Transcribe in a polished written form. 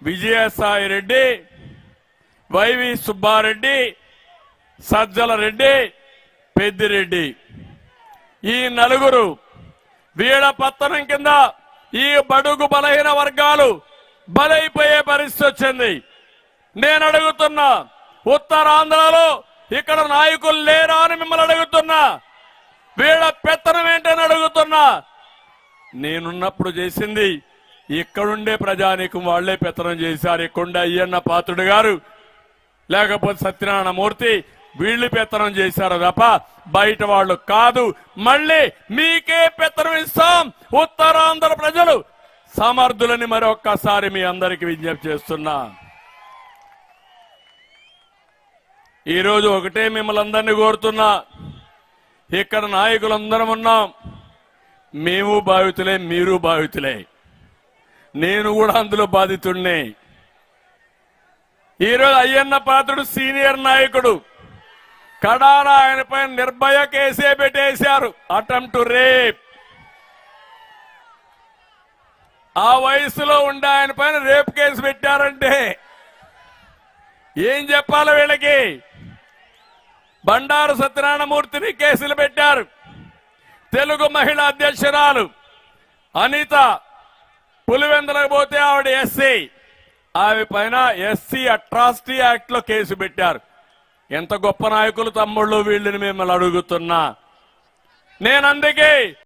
Vijayasai Reddy, YV Subbareddy, Sajjala Reddy, Peddireddy, ఈ నలుగురు వీళ్ళ పత్తనం కింద ఈ బడుగు బలహీన వర్గాలు బలైపోయే పరిస్థితి వచ్చింది. నేను అడుగుతున్నా, ఉత్తరాంధ్రలో ఇక్కడ నాయకులు లేరా అని మిమ్మల్ని అడుగుతున్నా. వీళ్ళ పెత్తనం ఏంటని అడుగుతున్నా. నేనున్నప్పుడు చేసింది ఇక్కడుండే ప్రజానీకం వాళ్లే పెత్తనం చేశారు. ఇక్కడుండే అయ్యన్న పాత్రుడు గారు లేకపోతే సత్యనారాయణ మూర్తి వీళ్ళు పెత్తనం చేశారు తప్ప బయట వాళ్ళు కాదు. మళ్ళీ మీకే పెత్తనం ఇస్తాం. ఉత్తరాంధ్ర ప్రజలు సమర్థులని మరొక్కసారి మీ అందరికి విజ్ఞప్తి చేస్తున్నా. ఈరోజు ఒకటే మిమ్మల్ని అందరినీ కోరుతున్నా, ఇక్కడ నాయకులందరం ఉన్నాం. మేము బాధితులే, మీరు బాధితులే, నేను కూడా అందులో బాధితుడినే. ఈరోజు అయ్యన్న పాత్రుడు సీనియర్ నాయకుడు, కడాన ఆయనపై నిర్భయ కేసే పెట్టేశారు, అటెంప్ట్ టు రేప్. ఆ వయసులో ఉండే ఆయన పైన రేప్ కేసు పెట్టారంటే ఏం చెప్పాలి వీళ్ళకి? బండారు సత్యనారాయణమూర్తిని కేసులు పెట్టారు. తెలుగు మహిళా అధ్యక్షురాలు అనిత పులివెందులకు పోతే ఆవిడ ఎస్సీ, ఆమె పైన ఎస్సీ అట్రాసిటీ యాక్ట్ లో కేసు పెట్టారు. ఎంత గొప్ప నాయకులు తమ్ముళ్ళు వీళ్ళని మిమ్మల్ని అడుగుతున్నా. నేను అందుకే